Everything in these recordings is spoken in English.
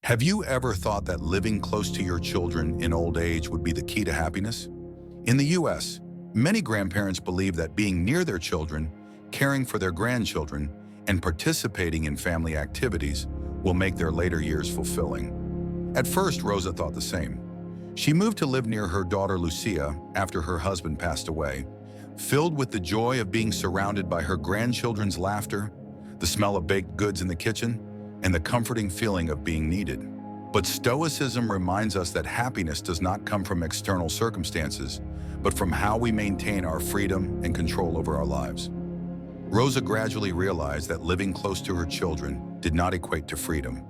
Have you ever thought that living close to your children in old age would be the key to happiness? In the US, many grandparents believe that being near their children, caring for their grandchildren, and participating in family activities will make their later years fulfilling. At first, Rosa thought the same. She moved to live near her daughter Lucia after her husband passed away, filled with the joy of being surrounded by her grandchildren's laughter, the smell of baked goods in the kitchen, and the comforting feeling of being needed. But Stoicism reminds us that happiness does not come from external circumstances, but from how we maintain our freedom and control over our lives. Rosa gradually realized that living close to her children did not equate to freedom.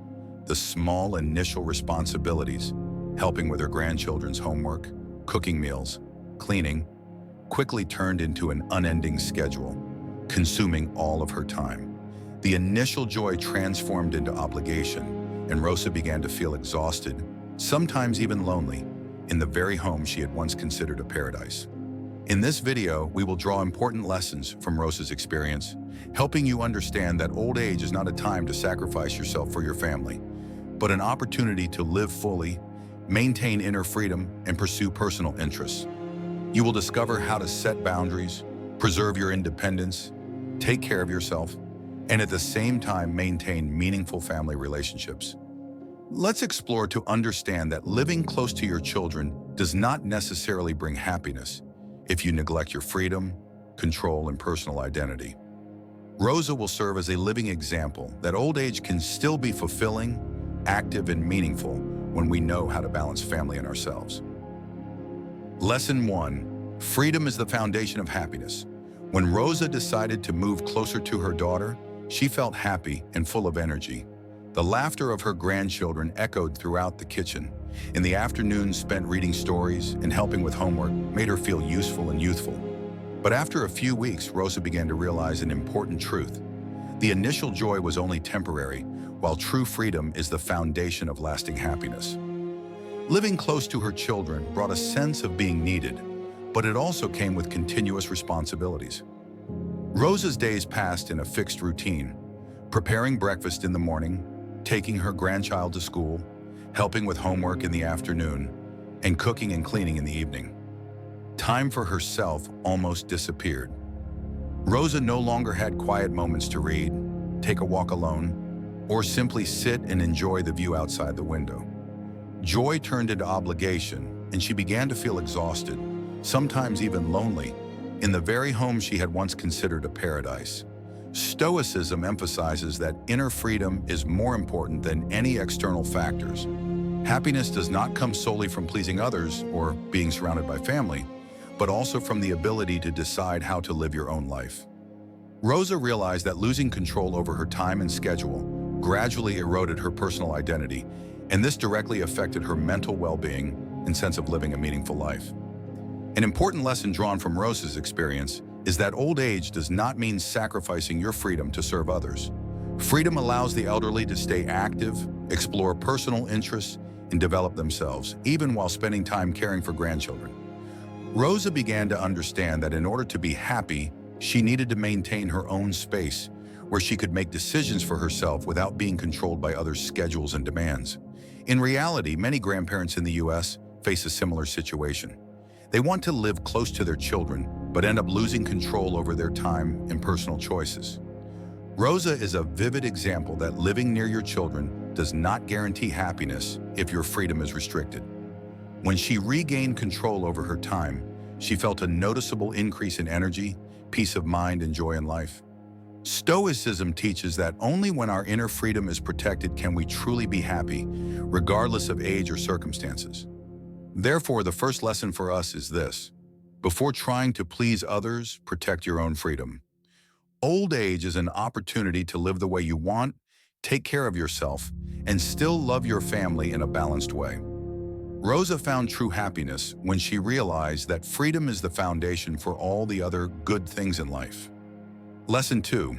The small initial responsibilities, helping with her grandchildren's homework, cooking meals, cleaning, quickly turned into an unending schedule, consuming all of her time. The initial joy transformed into obligation, and Rosa began to feel exhausted, sometimes even lonely, in the very home she had once considered a paradise. In this video, we will draw important lessons from Rosa's experience, helping you understand that old age is not a time to sacrifice yourself for your family, but an opportunity to live fully, maintain inner freedom, and pursue personal interests. You will discover how to set boundaries, preserve your independence, take care of yourself, and at the same time maintain meaningful family relationships. Let's explore to understand that living close to your children does not necessarily bring happiness if you neglect your freedom, control, and personal identity. Rosa will serve as a living example that old age can still be fulfilling, active, and meaningful when we know how to balance family and ourselves. Lesson 1. Freedom is the foundation of happiness. When Rosa decided to move closer to her daughter, she felt happy and full of energy. The laughter of her grandchildren echoed throughout the kitchen. In the afternoons spent reading stories and helping with homework made her feel useful and youthful. But after a few weeks, Rosa began to realize an important truth. The initial joy was only temporary, while true freedom is the foundation of lasting happiness. Living close to her children brought a sense of being needed, but it also came with continuous responsibilities. Rosa's days passed in a fixed routine, preparing breakfast in the morning, taking her grandchild to school, helping with homework in the afternoon, and cooking and cleaning in the evening. Time for herself almost disappeared. Rosa no longer had quiet moments to read, take a walk alone, or simply sit and enjoy the view outside the window. Joy turned into obligation, and she began to feel exhausted, sometimes even lonely, in the very home she had once considered a paradise. Stoicism emphasizes that inner freedom is more important than any external factors. Happiness does not come solely from pleasing others or being surrounded by family, but also from the ability to decide how to live your own life. Rosa realized that losing control over her time and schedule gradually eroded her personal identity, and this directly affected her mental well-being and sense of living a meaningful life. An important lesson drawn from Rosa's experience is that old age does not mean sacrificing your freedom to serve others. Freedom allows the elderly to stay active, explore personal interests, and develop themselves, even while spending time caring for grandchildren. Rosa began to understand that in order to be happy, she needed to maintain her own space, where she could make decisions for herself without being controlled by others' schedules and demands. In reality, many grandparents in the US face a similar situation. They want to live close to their children, but end up losing control over their time and personal choices. Rosa is a vivid example that living near your children does not guarantee happiness if your freedom is restricted. When she regained control over her time, she felt a noticeable increase in energy, peace of mind, and joy in life. Stoicism teaches that only when our inner freedom is protected can we truly be happy, regardless of age or circumstances. Therefore, the first lesson for us is this: before trying to please others, protect your own freedom. Old age is an opportunity to live the way you want, take care of yourself, and still love your family in a balanced way. Rosa found true happiness when she realized that freedom is the foundation for all the other good things in life. Lesson 2.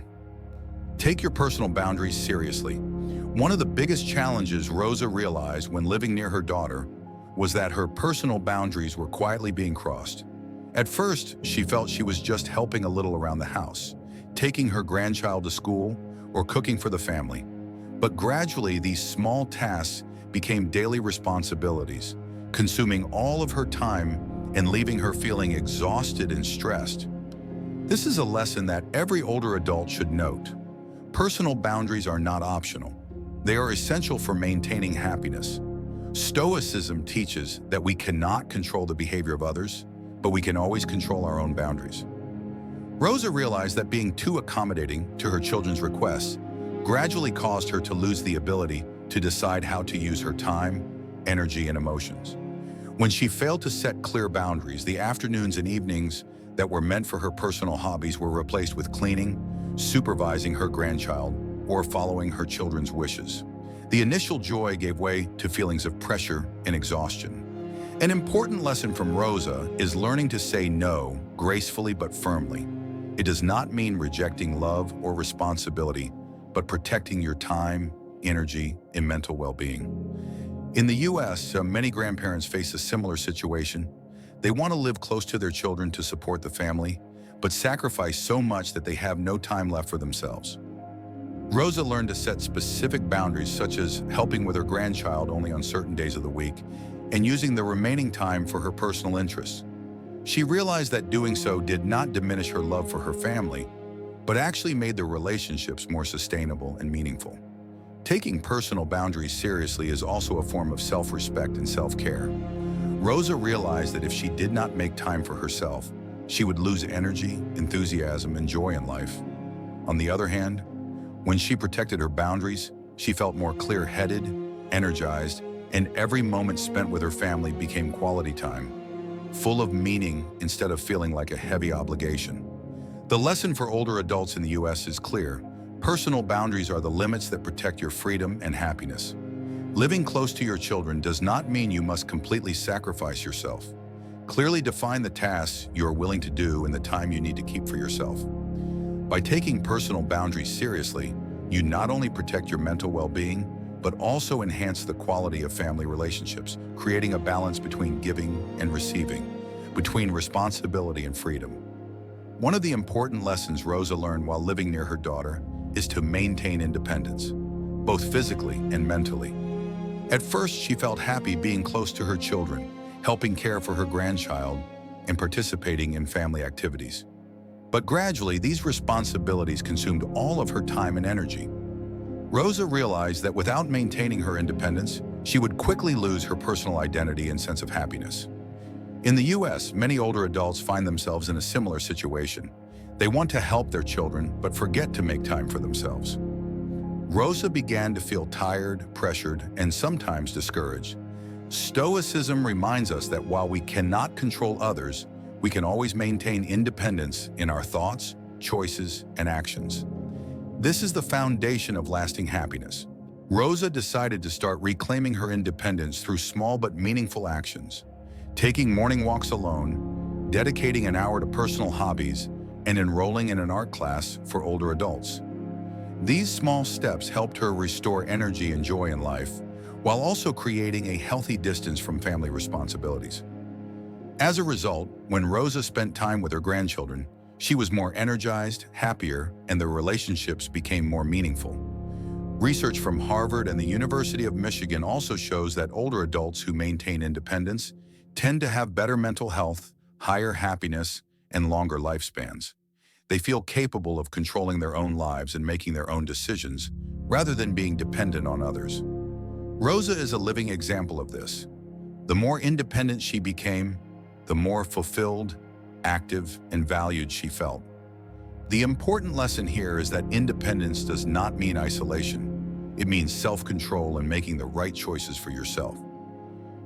Take your personal boundaries seriously. One of the biggest challenges Rosa realized when living near her daughter was that her personal boundaries were quietly being crossed. At first, she felt she was just helping a little around the house, taking her grandchild to school or cooking for the family. But gradually, these small tasks became daily responsibilities, consuming all of her time and leaving her feeling exhausted and stressed. This is a lesson that every older adult should note. Personal boundaries are not optional. They are essential for maintaining happiness. Stoicism teaches that we cannot control the behavior of others, but we can always control our own boundaries. Rosa realized that being too accommodating to her children's requests gradually caused her to lose the ability to decide how to use her time, energy, and emotions. When she failed to set clear boundaries, the afternoons and evenings that were meant for her personal hobbies were replaced with cleaning, supervising her grandchild, or following her children's wishes. The initial joy gave way to feelings of pressure and exhaustion. An important lesson from Rosa is learning to say no gracefully but firmly. It does not mean rejecting love or responsibility, but protecting your time, energy, and mental well-being. In the US, many grandparents face a similar situation. They want to live close to their children to support the family, but sacrifice so much that they have no time left for themselves. Rosa learned to set specific boundaries, such as helping with her grandchild only on certain days of the week and using the remaining time for her personal interests. She realized that doing so did not diminish her love for her family, but actually made their relationships more sustainable and meaningful. Taking personal boundaries seriously is also a form of self-respect and self-care. Rosa realized that if she did not make time for herself, she would lose energy, enthusiasm, and joy in life. On the other hand, when she protected her boundaries, she felt more clear-headed, energized, and every moment spent with her family became quality time, full of meaning instead of feeling like a heavy obligation. The lesson for older adults in the US is clear. Personal boundaries are the limits that protect your freedom and happiness. Living close to your children does not mean you must completely sacrifice yourself. Clearly define the tasks you are willing to do and the time you need to keep for yourself. By taking personal boundaries seriously, you not only protect your mental well-being, but also enhance the quality of family relationships, creating a balance between giving and receiving, between responsibility and freedom. One of the important lessons Rosa learned while living near her daughter is to maintain independence, both physically and mentally. At first, she felt happy being close to her children, helping care for her grandchild, and participating in family activities. But gradually, these responsibilities consumed all of her time and energy. Rosa realized that without maintaining her independence, she would quickly lose her personal identity and sense of happiness. In the US, many older adults find themselves in a similar situation. They want to help their children, but forget to make time for themselves. Rosa began to feel tired, pressured, and sometimes discouraged. Stoicism reminds us that while we cannot control others, we can always maintain independence in our thoughts, choices, and actions. This is the foundation of lasting happiness. Rosa decided to start reclaiming her independence through small but meaningful actions. Taking morning walks alone, dedicating an hour to personal hobbies, and enrolling in an art class for older adults. These small steps helped her restore energy and joy in life, while also creating a healthy distance from family responsibilities. As a result, when Rosa spent time with her grandchildren, she was more energized, happier, and their relationships became more meaningful. Research from Harvard and the University of Michigan also shows that older adults who maintain independence tend to have better mental health, higher happiness, and longer lifespans. They feel capable of controlling their own lives and making their own decisions, rather than being dependent on others. Rosa is a living example of this. The more independent she became, the more fulfilled, active, and valued she felt. The important lesson here is that independence does not mean isolation. It means self-control and making the right choices for yourself.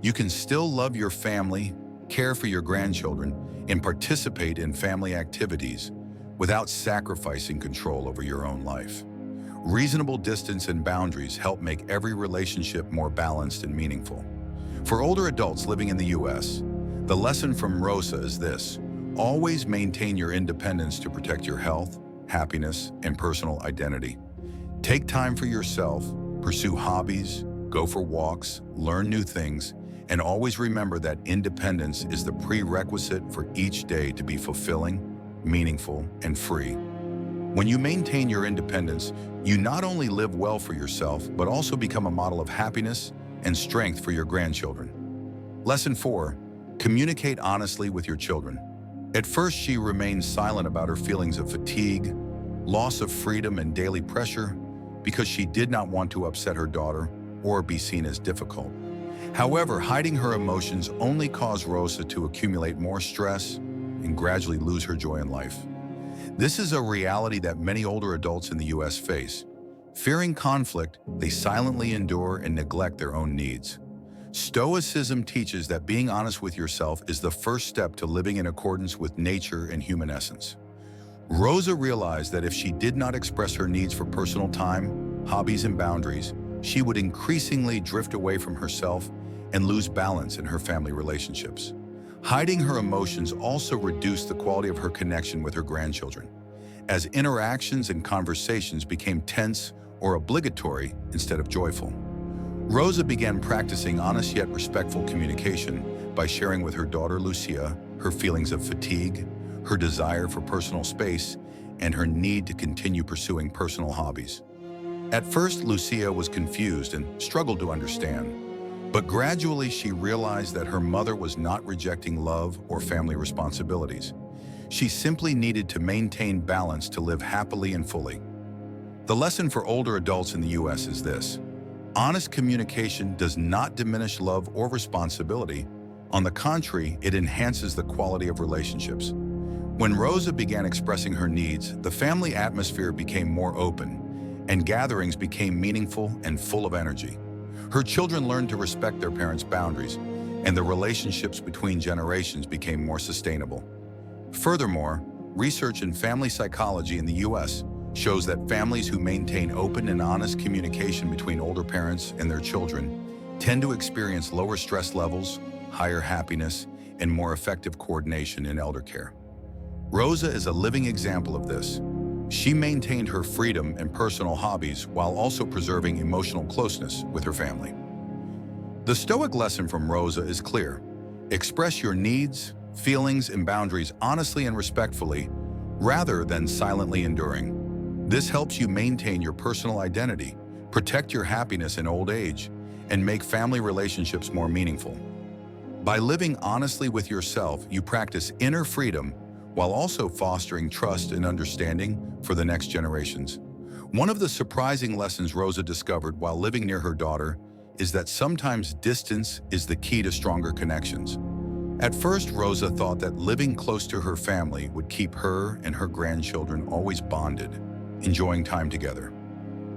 You can still love your family, care for your grandchildren, and participate in family activities without sacrificing control over your own life. Reasonable distance and boundaries help make every relationship more balanced and meaningful. For older adults living in the US, the lesson from Rosa is this: always maintain your independence to protect your health, happiness, and personal identity. Take time for yourself, pursue hobbies, go for walks, learn new things, and always remember that independence is the prerequisite for each day to be fulfilling, meaningful, and free. When you maintain your independence, you not only live well for yourself, but also become a model of happiness and strength for your grandchildren. Lesson 4. Communicate honestly with your children. At first, she remained silent about her feelings of fatigue, loss of freedom, and daily pressure because she did not want to upset her daughter or be seen as difficult. However, hiding her emotions only caused Rosa to accumulate more stress and gradually lose her joy in life. This is a reality that many older adults in the U.S. face. Fearing conflict, they silently endure and neglect their own needs. Stoicism teaches that being honest with yourself is the first step to living in accordance with nature and human essence. Rosa realized that if she did not express her needs for personal time, hobbies, and boundaries, she would increasingly drift away from herself and lose balance in her family relationships. Hiding her emotions also reduced the quality of her connection with her grandchildren, as interactions and conversations became tense or obligatory instead of joyful. Rosa began practicing honest yet respectful communication by sharing with her daughter Lucia her feelings of fatigue, her desire for personal space, and her need to continue pursuing personal hobbies. At first, Lucia was confused and struggled to understand, but gradually she realized that her mother was not rejecting love or family responsibilities. She simply needed to maintain balance to live happily and fully. The lesson for older adults in the U.S. is this: honest communication does not diminish love or responsibility. On the contrary, it enhances the quality of relationships. When Rosa began expressing her needs, the family atmosphere became more open, and gatherings became meaningful and full of energy. Her children learned to respect their parents' boundaries, and the relationships between generations became more sustainable. Furthermore, research in family psychology in the U.S. shows that families who maintain open and honest communication between older parents and their children tend to experience lower stress levels, higher happiness, and more effective coordination in elder care. Rosa is a living example of this. She maintained her freedom and personal hobbies while also preserving emotional closeness with her family. The Stoic lesson from Rosa is clear: express your needs, feelings, and boundaries honestly and respectfully, rather than silently enduring. This helps you maintain your personal identity, protect your happiness in old age, and make family relationships more meaningful. By living honestly with yourself, you practice inner freedom while also fostering trust and understanding for the next generations. One of the surprising lessons Rosa discovered while living near her daughter is that sometimes distance is the key to stronger connections. At first, Rosa thought that living close to her family would keep her and her grandchildren always bonded, enjoying time together.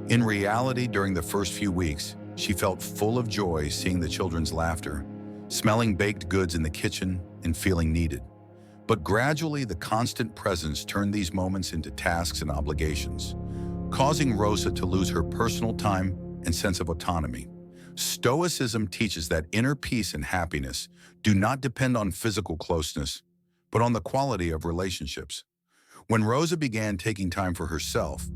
In reality, during the first few weeks, she felt full of joy seeing the children's laughter, smelling baked goods in the kitchen, and feeling needed. But gradually, the constant presence turned these moments into tasks and obligations, causing Rosa to lose her personal time and sense of autonomy. Stoicism teaches that inner peace and happiness do not depend on physical closeness, but on the quality of relationships. When Rosa began taking time for herself,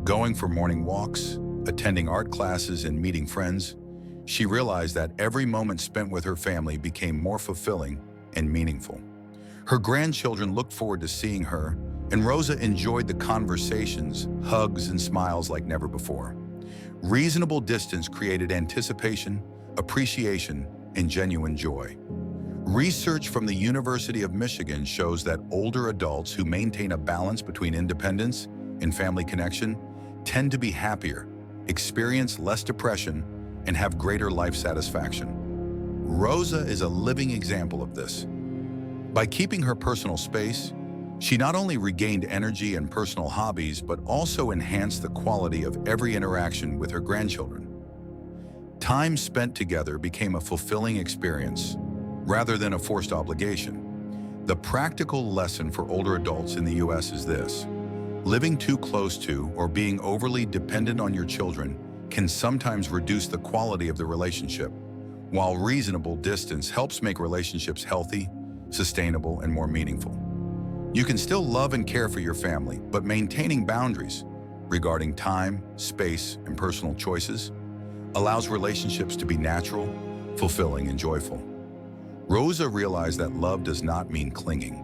going for morning walks, attending art classes, and meeting friends, she realized that every moment spent with her family became more fulfilling and meaningful. Her grandchildren looked forward to seeing her, and Rosa enjoyed the conversations, hugs, and smiles like never before. Reasonable distance created anticipation, appreciation, and genuine joy. Research from the University of Michigan shows that older adults who maintain a balance between independence and family connection tend to be happier, experience less depression, and have greater life satisfaction. Rosa is a living example of this. By keeping her personal space, she not only regained energy and personal hobbies, but also enhanced the quality of every interaction with her grandchildren. Time spent together became a fulfilling experience, rather than a forced obligation. The practical lesson for older adults in the U.S. is this: living too close to or being overly dependent on your children can sometimes reduce the quality of the relationship, while reasonable distance helps make relationships healthy, sustainable, and more meaningful. You can still love and care for your family, but maintaining boundaries regarding time, space, and personal choices allows relationships to be natural, fulfilling, and joyful. Rosa realized that love does not mean clinging.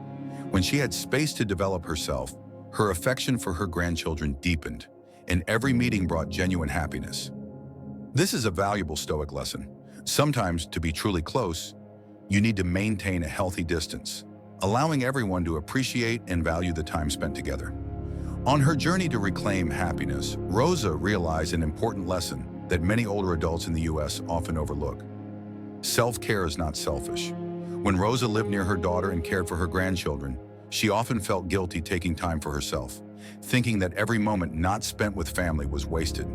When she had space to develop herself, Her affection for her grandchildren deepened, and every meeting brought genuine happiness. This is a valuable Stoic lesson. Sometimes, to be truly close, you need to maintain a healthy distance, allowing everyone to appreciate and value the time spent together. On her journey to reclaim happiness, Rosa realized an important lesson that many older adults in the US often overlook. Self-care is not selfish. When Rosa lived near her daughter and cared for her grandchildren, she often felt guilty taking time for herself, thinking that every moment not spent with family was wasted.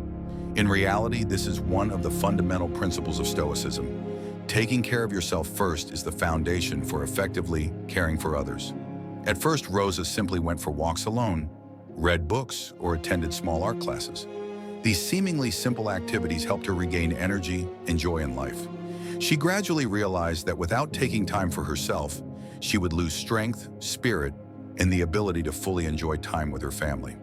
In reality, this is one of the fundamental principles of Stoicism. Taking care of yourself first is the foundation for effectively caring for others. At first, Rosa simply went for walks alone, read books, or attended small art classes. These seemingly simple activities helped her regain energy and joy in life. She gradually realized that without taking time for herself, she would lose strength, spirit, and the ability to fully enjoy time with her family.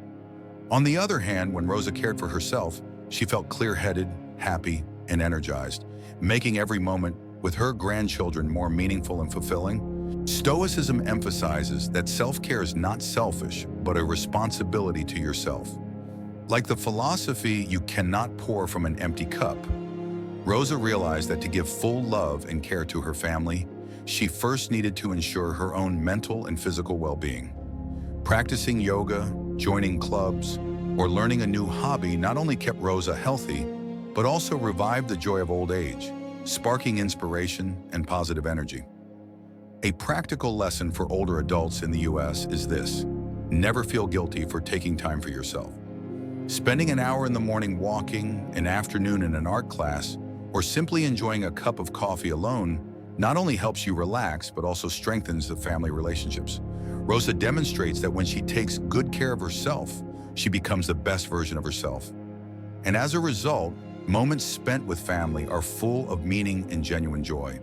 On the other hand, when Rosa cared for herself, she felt clear-headed, happy, and energized, making every moment with her grandchildren more meaningful and fulfilling. Stoicism emphasizes that self-care is not selfish, but a responsibility to yourself. Like the philosophy, you cannot pour from an empty cup, Rosa realized that to give full love and care to her family, she first needed to ensure her own mental and physical well-being. Practicing yoga, joining clubs, or learning a new hobby not only kept Rosa healthy, but also revived the joy of old age, sparking inspiration and positive energy. A practical lesson for older adults in the US is this: never feel guilty for taking time for yourself. Spending an hour in the morning walking, an afternoon in an art class, or simply enjoying a cup of coffee alone not only helps you relax, but also strengthens the family relationships. Rosa demonstrates that when she takes good care of herself, she becomes the best version of herself. And as a result, moments spent with family are full of meaning and genuine joy.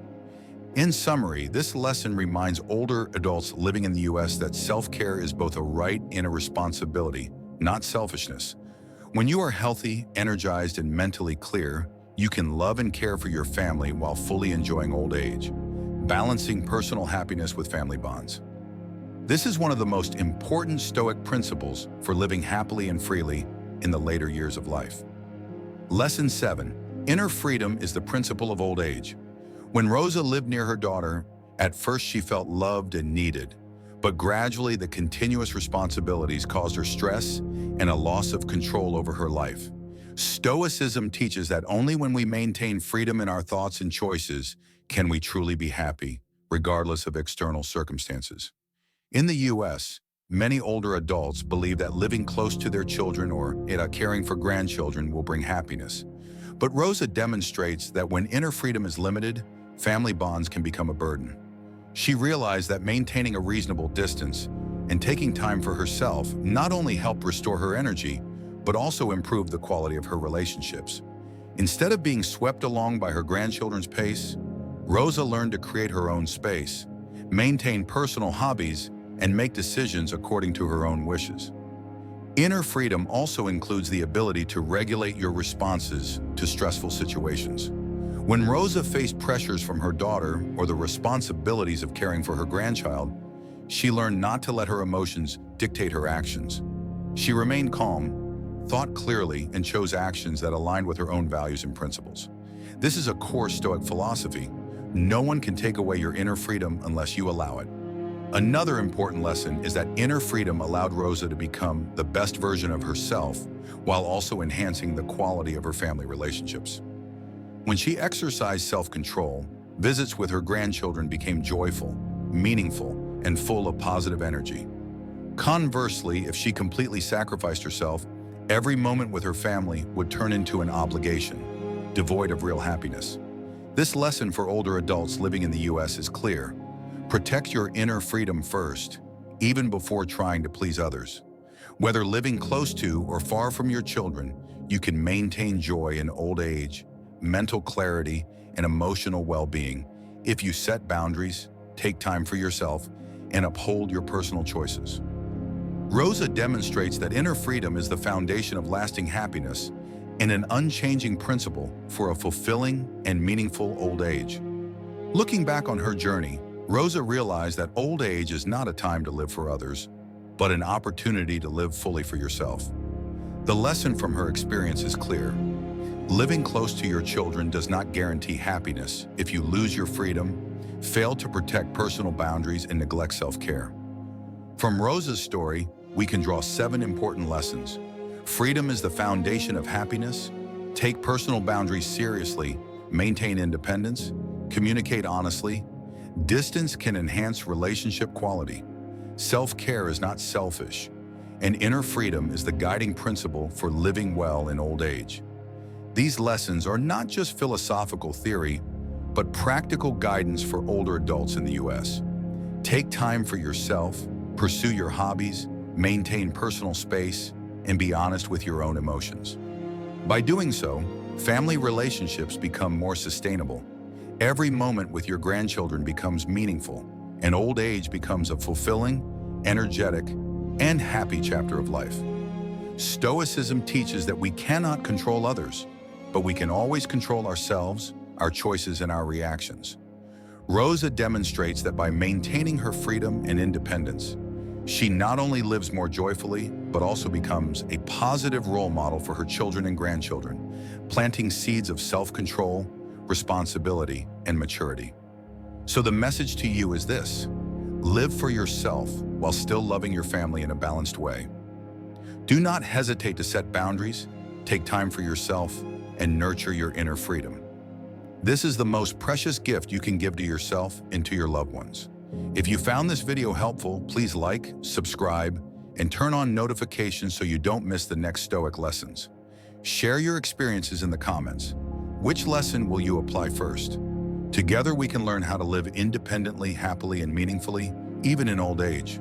In summary, this lesson reminds older adults living in the US that self-care is both a right and a responsibility, not selfishness. When you are healthy, energized, and mentally clear, you can love and care for your family while fully enjoying old age, balancing personal happiness with family bonds. This is one of the most important Stoic principles for living happily and freely in the later years of life. Lesson 7. Inner freedom is the principle of old age. When Rosa lived near her daughter, at first she felt loved and needed, but gradually the continuous responsibilities caused her stress and a loss of control over her life. Stoicism teaches that only when we maintain freedom in our thoughts and choices can we truly be happy, regardless of external circumstances. In the US, many older adults believe that living close to their children or caring for grandchildren will bring happiness. But Rosa demonstrates that when inner freedom is limited, family bonds can become a burden. She realized that maintaining a reasonable distance and taking time for herself not only helped restore her energy, but also improved the quality of her relationships. Instead of being swept along by her grandchildren's pace, Rosa learned to create her own space, maintain personal hobbies, and make decisions according to her own wishes. Inner freedom also includes the ability to regulate your responses to stressful situations. When Rosa faced pressures from her daughter or the responsibilities of caring for her grandchild, she learned not to let her emotions dictate her actions. She remained calm, thought clearly, and chose actions that aligned with her own values and principles. This is a core Stoic philosophy. No one can take away your inner freedom unless you allow it. Another important lesson is that inner freedom allowed Rosa to become the best version of herself while also enhancing the quality of her family relationships. When she exercised self-control, visits with her grandchildren became joyful, meaningful, and full of positive energy. Conversely, if she completely sacrificed herself, every moment with her family would turn into an obligation, devoid of real happiness. This lesson for older adults living in the US is clear. Protect your inner freedom first, even before trying to please others. Whether living close to or far from your children, you can maintain joy in old age, mental clarity, and emotional well-being if you set boundaries, take time for yourself, and uphold your personal choices. Rosa demonstrates that inner freedom is the foundation of lasting happiness and an unchanging principle for a fulfilling and meaningful old age. Looking back on her journey, Rosa realized that old age is not a time to live for others, but an opportunity to live fully for yourself. The lesson from her experience is clear. Living close to your children does not guarantee happiness if you lose your freedom, fail to protect personal boundaries, and neglect self-care. From Rosa's story, we can draw 7 important lessons. Freedom is the foundation of happiness. Take personal boundaries seriously. Maintain independence. Communicate honestly. Distance can enhance relationship quality. Self-care is not selfish, and inner freedom is the guiding principle for living well in old age. These lessons are not just philosophical theory, but practical guidance for older adults in the U.S. Take time for yourself, pursue your hobbies, maintain personal space, and be honest with your own emotions. By doing so, family relationships become more sustainable. Every moment with your grandchildren becomes meaningful, and old age becomes a fulfilling, energetic, and happy chapter of life. Stoicism teaches that we cannot control others, but we can always control ourselves, our choices, and our reactions. Rosa demonstrates that by maintaining her freedom and independence, she not only lives more joyfully, but also becomes a positive role model for her children and grandchildren, planting seeds of self-control, responsibility, and maturity. So the message to you is this: live for yourself while still loving your family in a balanced way. Do not hesitate to set boundaries, take time for yourself, and nurture your inner freedom. This is the most precious gift you can give to yourself and to your loved ones. If you found this video helpful, please like, subscribe, and turn on notifications so you don't miss the next Stoic lessons. Share your experiences in the comments. Which lesson will you apply first? Together we can learn how to live independently, happily, and meaningfully, even in old age.